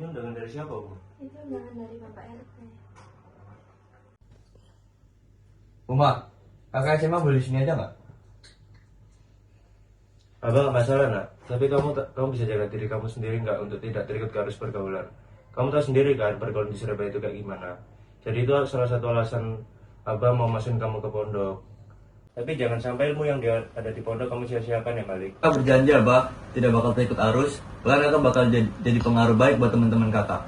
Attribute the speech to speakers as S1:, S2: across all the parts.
S1: Ini undangan dari siapa, Bu?
S2: Itu undangan dari Bapak RT.
S3: Uma, kakak SMA boleh di sini aja nggak?
S1: Abang nggak masalah, nak. Tapi kamu bisa jaga diri kamu sendiri nggak untuk tidak terikat ke arus pergaulan. Kamu tahu sendiri kan pergaulan di Surabaya itu kayak gimana. Jadi itu salah satu alasan abang mau masukin kamu ke pondok. Tapi jangan sampai ilmu yang ada di pondok kamu sia-siakan ya, Malik.
S3: Kakak berjanji, Abah, tidak bakal terikut arus. Bahkan kakak bakal jadi pengaruh baik buat teman-teman kakak.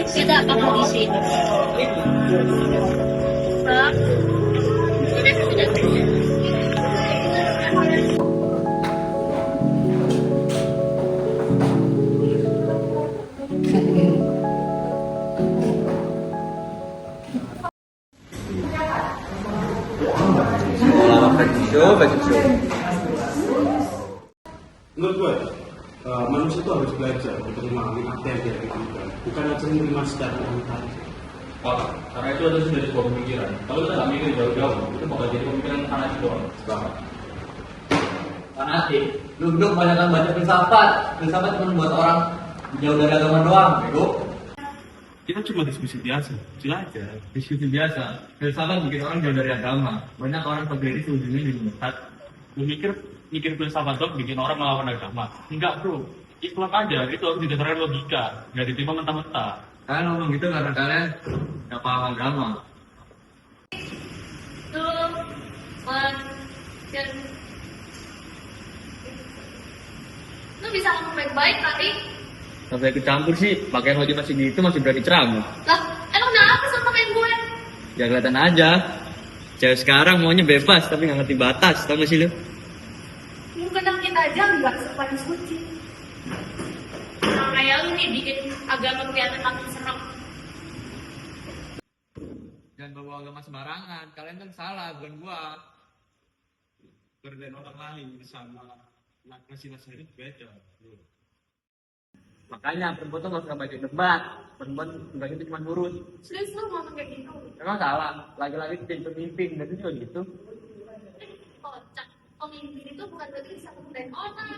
S4: Tidak bakal di sini. Bang, tidak.
S5: Menurut gue, manusia itu harus belajar untuk memahami apa yang dia pikirkan, bukan hanya menerima secara mentah.
S6: Karena itu ada sudah sebuah pemikiran. Kalau kita nggak mikir jauh-jauh, itu bakal jadi pemikiran fanatik doang. Banget.
S3: Fanatik, lu kebanyakan baca filsafat. Filsafat cuma buat orang jauh dari agama doang, bego.
S5: Kita cuma diskusi biasa, aja.
S6: Diskusi biasa. Filsafat bikin orang jauh dari agama. Banyak orang pegawai itu ujungnya di Ustad. Lu mikir filsafat dong bikin orang melawan agama. Enggak, bro. Islam aja, itu harus didasarkan logika. Nggak diterima mentah-mentah.
S3: Kalian ngomong gitu karena kalian nggak paham agama.
S4: Tuh, dan lu bisa ngomong baik-baik tadi.
S6: Sampai ikut campur sih, pakaian wajib masih gitu masih berani ceramah.
S4: Lah, emang kenapa sama main gue?
S6: Ya kelihatan aja. Cewek sekarang maunya bebas tapi nggak ngerti batas, tau gak sih lu?
S4: Kadang kita aja nggak paling suci. Nah, kayak lu nih bikin agama kelihatan makin serem.
S6: Jangan bawa agama sembarangan, kalian kan salah, bukan gua.
S5: Perbedaan orang lain sama nasi-nasi itu beda.
S6: Makanya perempuan tuh nggak suka baca debat. Perempuan sebagai itu cuma nurut.
S4: Serius lu ngomong kayak gitu?
S6: Emang salah, lagi-lagi jadi pemimpin, dan itu juga gitu.
S4: Kocak, pemimpin itu bukan berarti bisa memimpin orang.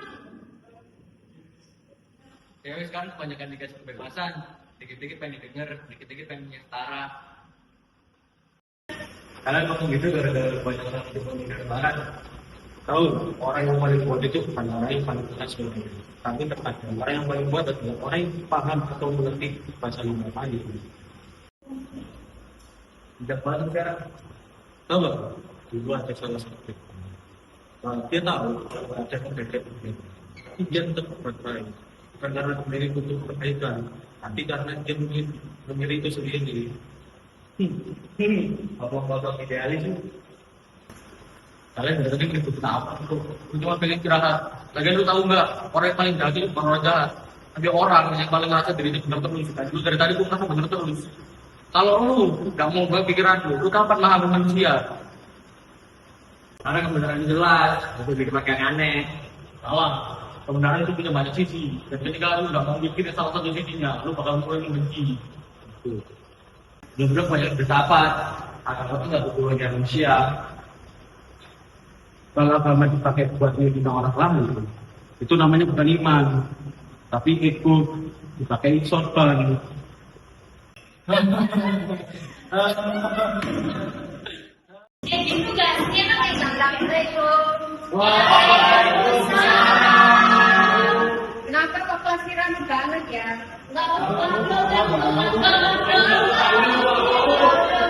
S6: Cewek sekarang kebanyakan dikasih kebebasan, dikit-dikit pengen didengar, dikit-dikit pengen setara.
S5: Kalian ngomong gitu gara-gara banyak orang itu pemikiran barat. Tahu, orang yang paling kuat itu bukan orang yang paling kuat sebenarnya. Tapi terkadang orang yang paling kuat adalah orang yang paham atau mengerti bahasa lima tadi. Tidak banget sekarang. Tahu nggak? Dulu ada salah satu. Dia tahu kalau ada kebaikan, tapi dia tetap berperan. Bukan karena memilih untuk kebaikan, tapi karena dia memilih itu sendiri. Bapak-bapak idealis itu. Kalian dari tadi ribut apa? Lu cuma pengen istirahat. Lagian lu tahu nggak? Orang yang paling jahat itu bukan orang jahat, tapi orang yang paling ngerasa dirinya benar terus. Lu dari tadi gua merasa benar terus. Kalau lu nggak mau ubah pikiran lu kapan memahami manusia? Karena kebenaran jelas, itu bikin pakai yang aneh. Salah. Kebenaran itu punya banyak sisi. Dan ketika lu nggak mau bikin salah satu sisinya, lu bakal mulai membenci. Belum banyak bersahabat. Agama itu nggak butuh lagi manusia. Kalau agama dipakai buat melindungi orang lain, itu namanya bukan iman, tapi ikut dipakai sorban.
S4: Ya gitu guys, dia kan yang Assalamualaikum.
S2: Kenapa kok kelas rame banget ya?
S4: Nggak apa-apa.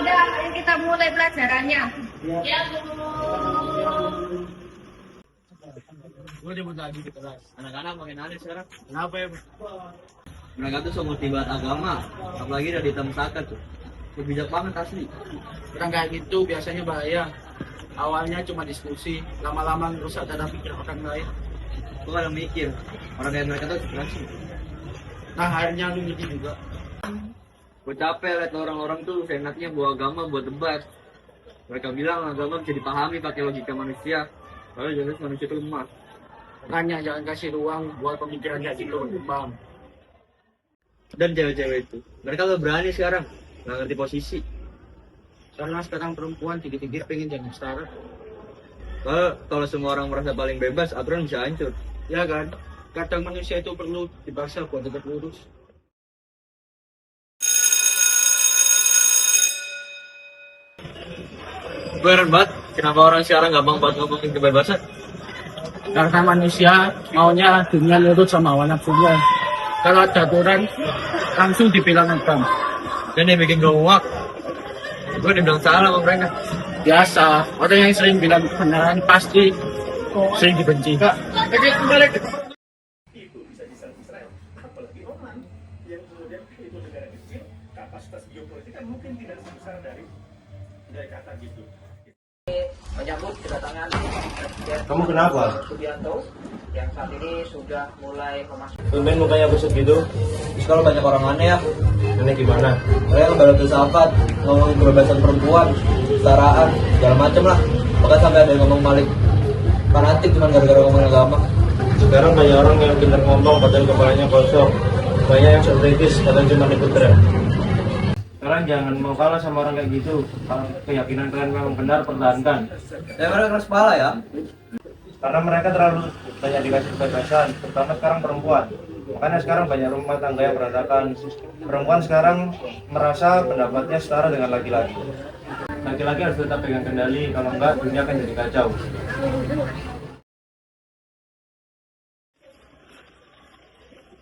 S2: Udah, ayo kita mulai pelajarannya.
S4: Ya, Bu.
S6: Gua jemput lagi di kelas. Anak-anak makin aneh sekarang. Kenapa ya?
S3: Mereka tuh so motivat agama, apalagi dari hitam sakat tuh. Bijak banget asli.
S5: Orang kayak gitu biasanya bahaya. Awalnya cuma diskusi, lama-lama merusak cara pikir orang lain.
S3: Gue kadang mikir, orang kayak mereka tuh inspirasi.
S5: Nah akhirnya lu gitu juga.
S3: Gue capek liat orang-orang tuh seenaknya bawa agama buat debat. Mereka bilang agama bisa dipahami pakai logika manusia. Lalu jelas manusia itu lemah.
S5: Makanya jangan kasih ruang buat pemikiran kayak gitu berkembang.
S3: Dan cewek-cewek itu, mereka udah berani sekarang, nggak ngerti posisi.
S5: Karena sekarang perempuan dikit-dikit pengen jadi setara.
S3: Kalau semua orang merasa paling bebas, aturan bisa hancur.
S7: Ya kan? Kadang manusia itu perlu dipaksa buat tetap lurus.
S3: Gue heran banget, kenapa orang sekarang gampang banget ngomongin kebebasan?
S7: Karena manusia maunya dunia nurut sama hawa nafsunya. Kalau ada aturan, langsung dibilang agam.
S3: Dan yang bikin gue muak, gue dibilang salah sama mereka.
S7: Biasa, orang yang sering bilang kebenaran pasti sering dibenci.
S8: Menyambut kedatangan Presiden
S1: Kamu kenapa?
S8: Subianto yang saat ini sudah mulai memasuki.
S1: Tumben mukanya busuk gitu.
S3: Terus kalau banyak orang aneh ya,
S1: Ini gimana?
S3: mereka baru filsafat, ngomongin kebebasan perempuan, kesetaraan, segala macem lah. Bahkan sampai ada yang ngomong Malik fanatik cuma gara-gara ngomongin agama.
S1: Sekarang banyak orang yang pintar ngomong padahal kepalanya kosong. Banyak yang kritis padahal cuma ikut tren. Kalian jangan mau kalah sama orang kayak gitu. Kalau keyakinan kalian memang benar, pertahankan.
S3: Ya mereka keras kepala ya.
S1: Karena mereka terlalu banyak dikasih kebebasan, terutama sekarang perempuan. Makanya sekarang banyak rumah tangga yang berantakan. Perempuan sekarang merasa pendapatnya setara dengan laki-laki. Laki-laki harus tetap pegang kendali, kalau enggak dunia akan jadi kacau.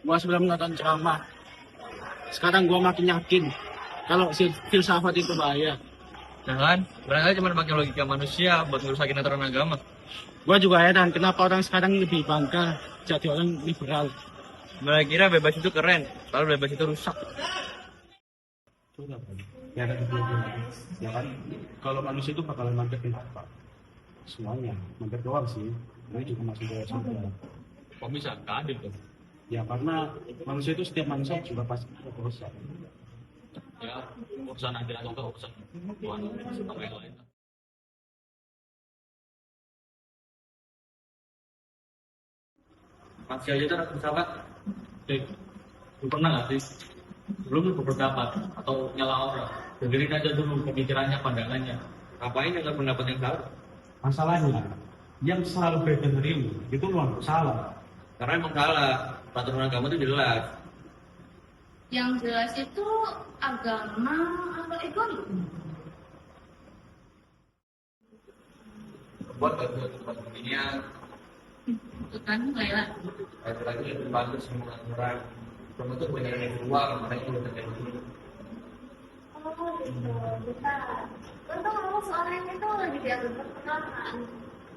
S7: Gua sebelum nonton ceramah, sekarang gua makin yakin kalau filsafat itu bahaya.
S3: Jangan, barangkali cuma pakai logika manusia buat ngerusakin aturan agama.
S7: Gua juga heran kenapa orang sekarang lebih bangga jadi orang liberal.
S3: Mereka kira bebas itu keren, lalu bebas itu rusak.
S7: Ya kan, kalau manusia itu bakalan mampir apa? Semuanya, mampir doang sih. Ini juga masih doang semua.
S5: Kok bisa? Gak adil tuh.
S7: Ya karena manusia itu setiap manusia juga pasti ada dosa.
S5: Ya, urusan adil atau enggak urusan Tuhan sama yang lain.
S3: Masih aja tuh anak filsafat.
S5: Lu pernah nggak sih belum lu berpendapat atau nyala orang, dengerin aja dulu pemikirannya, pandangannya.
S3: Ngapain dengan pendapat yang salah?
S7: Masalahnya, yang selalu beda dari lu, itu lu anggap salah.
S3: Karena emang salah, peraturan agama itu jelas.
S4: Yang jelas itu agama atau ekonomi?
S3: Buat tempat beginian,
S4: Itu kan Laila.
S3: lagi-lagi dibantu semua orang. Terbentuk banyak yang keluar, makanya itu udah terjadi.
S4: Oh gitu, bentar. Untung kamu soalnya itu lagi diatur perkenalan.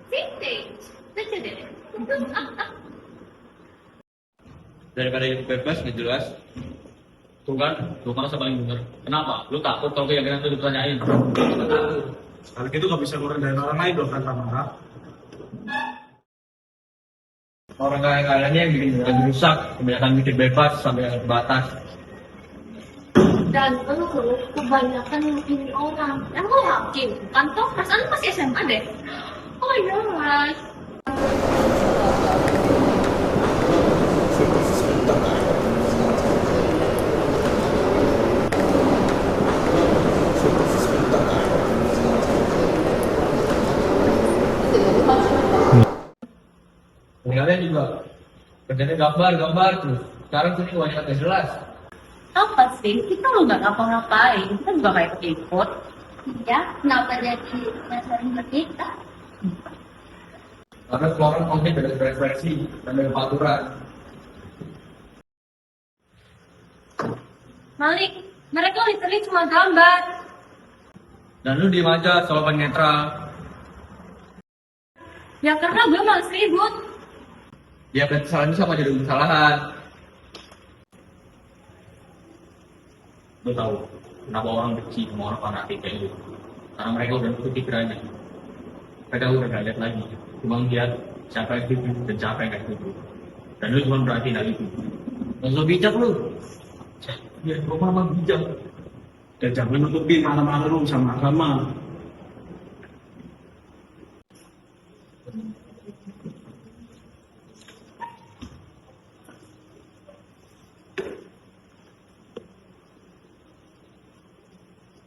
S4: Vintage, lucu deh.
S3: Daripada hidup bebas, nggak jelas.
S5: Tuh kan, lu merasa paling bener. Kenapa? Lu takut kalau keyakinan itu ditanyain?
S7: Kalau gitu gak bisa ngerendahin orang lain dong tanpa marah.
S3: Orang kaya-kayanya yang bikin lagi rusak, kebanyakan mikir bebas sampai batas.
S4: Dan lu kebanyakan mungkin orang. Emang lu hakim? Kan toh perasaan lu masih SMA deh. Oh iya mas.
S3: Kalian juga kerjanya gambar terus. Sekarang sini banyak yang jelas.
S2: Apa sih? Kita lo nggak ngapa-ngapain. Kita juga kayak ikut.
S4: Ya, kenapa jadi sering berkita?
S3: Karena semua orang konflik beda berekspresi dan beda aturan.
S4: Malik, mereka literally cuma gambar.
S3: Dan lu diem aja, selalu netral.
S4: Ya karena gue males ribut.
S3: Ya kesalahan itu sama jadi kesalahan.
S5: Lu tahu kenapa orang benci sama orang fanatik kayak gitu? Karena mereka udah nutup pikirannya. Mereka udah gak lihat lagi. Cuma lihat siapa yang setuju dan siapa yang gak setuju. Dan lu cuma perhatiin hal itu. Gak usah bijak lu. Ya, gua malah bijak.
S7: Dan jangan nutupi malam-malam lu sama agama.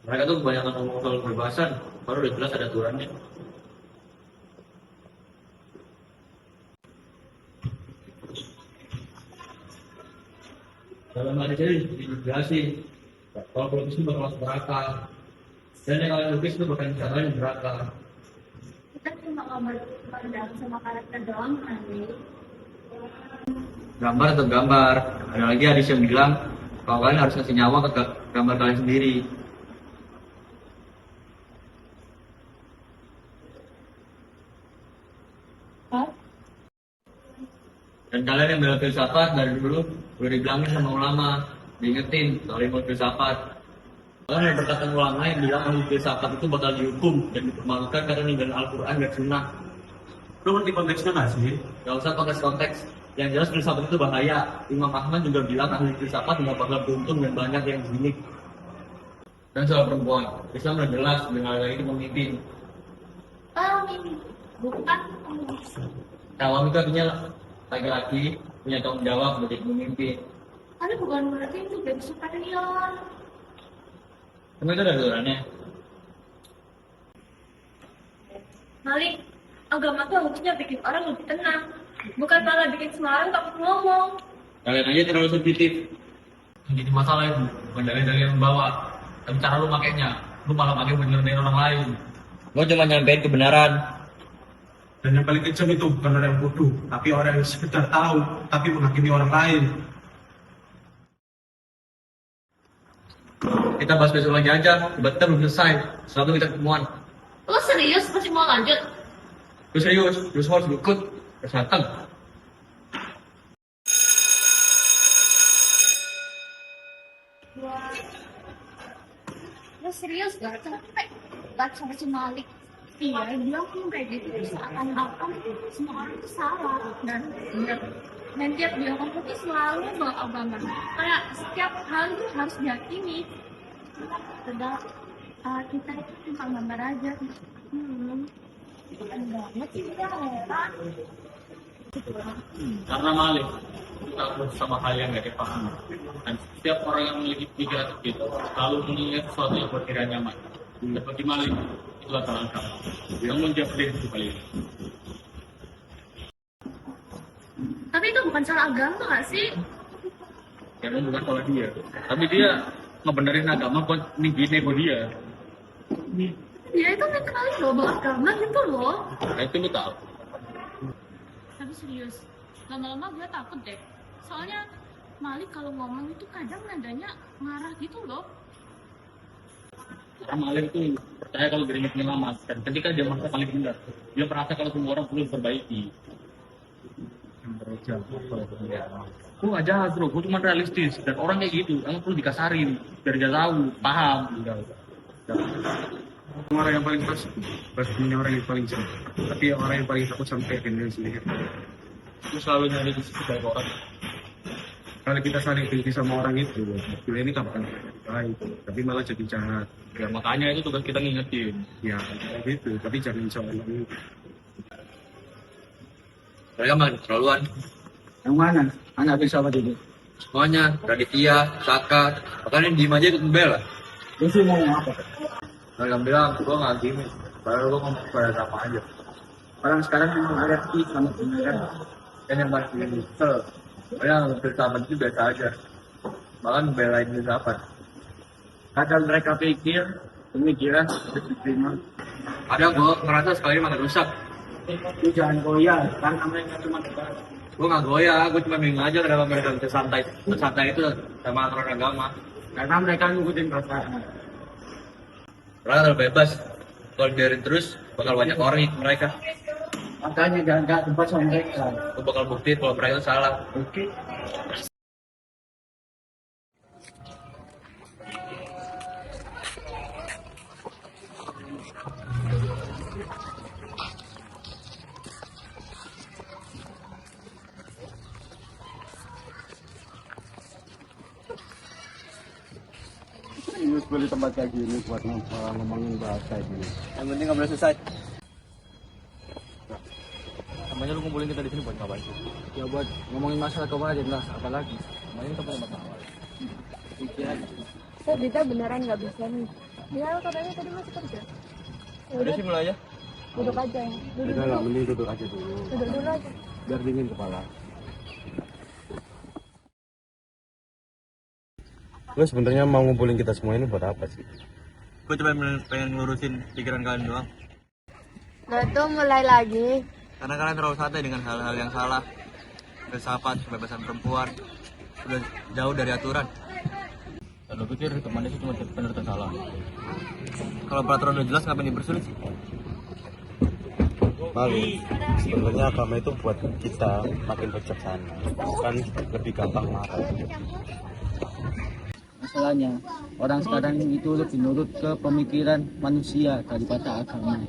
S3: Mereka tuh kebanyakan ngomong soal kebebasan, baru udah jelas ada aturannya.
S5: dalam hadis ini dijelasin kalau pelukis itu bakal masuk neraka, dan yang kalian lukis itu bakal dicatain neraka.
S4: Kita cuma gambar sama karakter doang kan nih.
S3: Gambar tetap gambar. Ada lagi hadis yang bilang kalau kalian harus kasih nyawa ke gambar kalian sendiri. Dan kalian yang bela filsafat dari dulu udah dibilangin sama ulama, diingetin soal ilmu filsafat. Kalian yang berkata ulama yang bilang ilmu filsafat itu bakal dihukum dan dipermalukan karena ninggalin Al-Quran dan Sunnah.
S7: Lu ngerti konteksnya nggak sih?
S3: Gak usah konteks-konteks. Yang jelas filsafat itu bahaya. Imam Ahmad juga bilang ahli filsafat nggak bakal beruntung dan banyak yang gimmick. Dan soal perempuan, Islam udah jelas dengan lagi pemimpin.
S4: Oh, ini bukan.
S3: Kawam itu artinya laki-laki punya tanggung jawab menjadi pemimpin.
S4: Tapi bukan berarti itu jadi superior.
S3: Emang itu ada aturannya?
S4: Malik, agama tuh harusnya bikin orang lebih tenang, bukan malah bikin semua takut ngomong.
S3: Kalian aja terlalu sensitif.
S5: Jadi masalah itu bukan dari yang membawa, tapi cara lu makainya, lu malah pakai bener-bener orang lain.
S3: Gue cuma nyampein kebenaran.
S7: Dan yang paling kejam itu bukan orang yang bodoh, tapi orang yang sekedar tahu, tapi menghakimi orang lain.
S3: Kita bahas besok lagi aja, debat kita belum selesai. Selalu kita ketemuan.
S4: Lo serius masih mau lanjut?
S3: Gue serius, lu semua harus ikut. Kesehatan.
S4: Lo serius gak capek baca si Malik? Iya, dia bilang pun kayak gitu. Seakan-akan semua orang itu salah dan benar. Dan tiap dia ngomong itu selalu bawa agama. Kayak setiap hal itu harus diyakini. Padahal kita itu cuma gambar aja. Bukan banget sih, kita heran.
S5: Karena Malik itu takut sama hal yang gak dipahami. Dan setiap orang yang memiliki pikiran seperti itu selalu mengingat sesuatu yang buat dirinya nyaman. Seperti Malik, itulah terangkat. Namun dia pedih itu kali ini.
S4: Tapi itu bukan salah agama gak sih?
S5: Karena bukan salah dia. Tapi dia ngebenerin agama buat nego dia.
S4: Dia itu netralin loh bawa agama gitu loh.
S5: Nah itu lu tahu.
S4: Tapi serius, lama-lama gue takut deh. Soalnya Malik kalau ngomong itu kadang nadanya marah gitu loh.
S5: Karena Malik itu percaya kalau dirinya penyelamat. Dan ketika dia merasa paling benar, dia merasa kalau semua orang perlu diperbaiki. Gue gak jahat bro, gue cuma realistis. Dan orang kayak gitu, emang perlu dikasarin. Biar dia tahu, paham.
S7: Orang yang paling pastinya orang yang paling jahat. Tapi orang yang paling takut sampai dengan sendiri.
S5: Gue selalu nyari di situ baik orang.
S7: Kalau kita saling benci sama orang itu, kita ini kapan baik, tapi malah jadi jahat.
S5: Ya makanya itu tugas kita ngingetin.
S7: Ya, gitu. Tapi jangan soal ini.
S3: Mereka malah keterlaluan.
S8: Yang mana? Anak filsafat itu.
S3: Semuanya, Raditya, Saka, makanya diem aja ikut membela.
S8: Lu sih mau apa?
S3: Mereka bilang, gue gak gini. Padahal gue ngomong pada sama aja.
S8: Orang sekarang memang alergi sama kebenaran.
S3: Dan yang masih nyesel. Padahal filsafat itu biasa aja. Malah membelain filsafat.
S8: Kadang mereka pikir pemikiran harus diterima.
S3: Kadang gue ngerasa sekali makin rusak.
S8: Lu jangan goyah, karena mereka cuma debat.
S3: Gue gak goyah, gue cuma bingung aja kenapa mereka bisa santai itu sama aturan agama.
S8: Karena mereka ngikutin perasaan.
S3: Mereka terlalu bebas. Kalau biarin terus, bakal banyak orang ikut mereka.
S8: Makanya jangan gak tempat sama mereka.
S3: Gue bakal buktiin kalau mereka itu salah.
S8: Oke.
S7: Serius beli tempat kayak gini buat ngomongin bahasa gini.
S3: Yang penting gak boleh selesai. Namanya lu ngumpulin kita di sini buat ngapain sih?
S8: Ya buat ngomongin masalah kemarin lah, apalagi. Kemarin kita punya masalah.
S9: Saya Dita beneran nggak bisa nih. Dia katanya tadi masih kerja.
S3: Udah sih mulai aja.
S9: Duduk aja.
S7: Udah lah, mending duduk aja dulu.
S9: Duduk dulu aja.
S7: Biar dingin kepala. Lu sebenarnya mau ngumpulin kita semua ini buat apa sih?
S3: Gue cuma pengen ngelurusin pikiran kalian doang.
S9: Nah itu mulai lagi.
S3: Karena kalian terlalu santai dengan hal-hal yang salah. Filsafat, kebebasan perempuan, sudah jauh dari aturan.
S5: Lalu pikir temannya itu cuma benar dan salah.
S3: Kalau peraturan udah jelas, ngapain dipersulit sih?
S7: Malik, sebenarnya agama itu buat kita makin bijaksana, bukan lebih gampang marah.
S5: Masalahnya, orang sekarang itu lebih nurut ke pemikiran manusia daripada agama.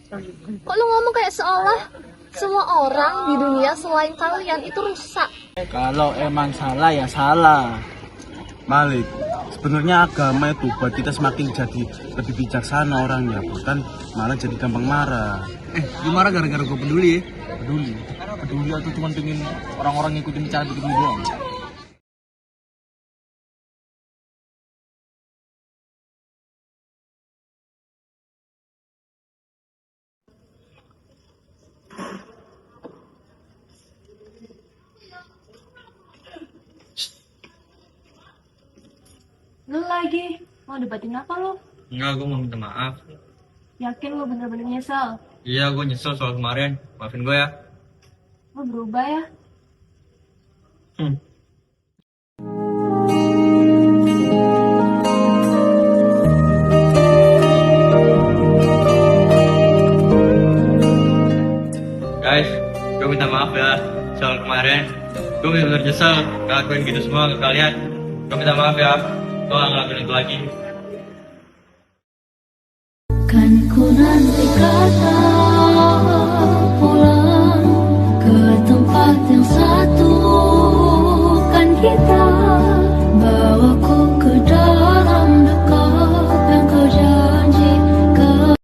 S9: Kok lu ngomong kayak seolah semua orang di dunia selain kalian itu rusak?
S5: Kalau emang salah ya salah.
S7: Malik, sebenarnya agama itu buat kita semakin jadi lebih bijaksana orangnya, bukan malah jadi gampang marah.
S3: Lu marah gara-gara gue peduli ya?
S5: Peduli atau cuma pengen orang-orang ngikutin cara bikin doang.
S9: Lu lagi mau debatin apa lu?
S3: Enggak, gue mau minta maaf.
S9: Yakin lu bener-bener nyesel?
S3: Iya, gue nyesel soal kemarin. Maafin gue ya.
S9: Lu berubah ya?
S3: Guys, gue minta maaf ya soal kemarin. Gue bener-bener nyesel ngelakuin gitu semua ke kalian. Gue minta maaf ya. Gue gak ngelakuin itu lagi.
S4: Kan ku nanti kata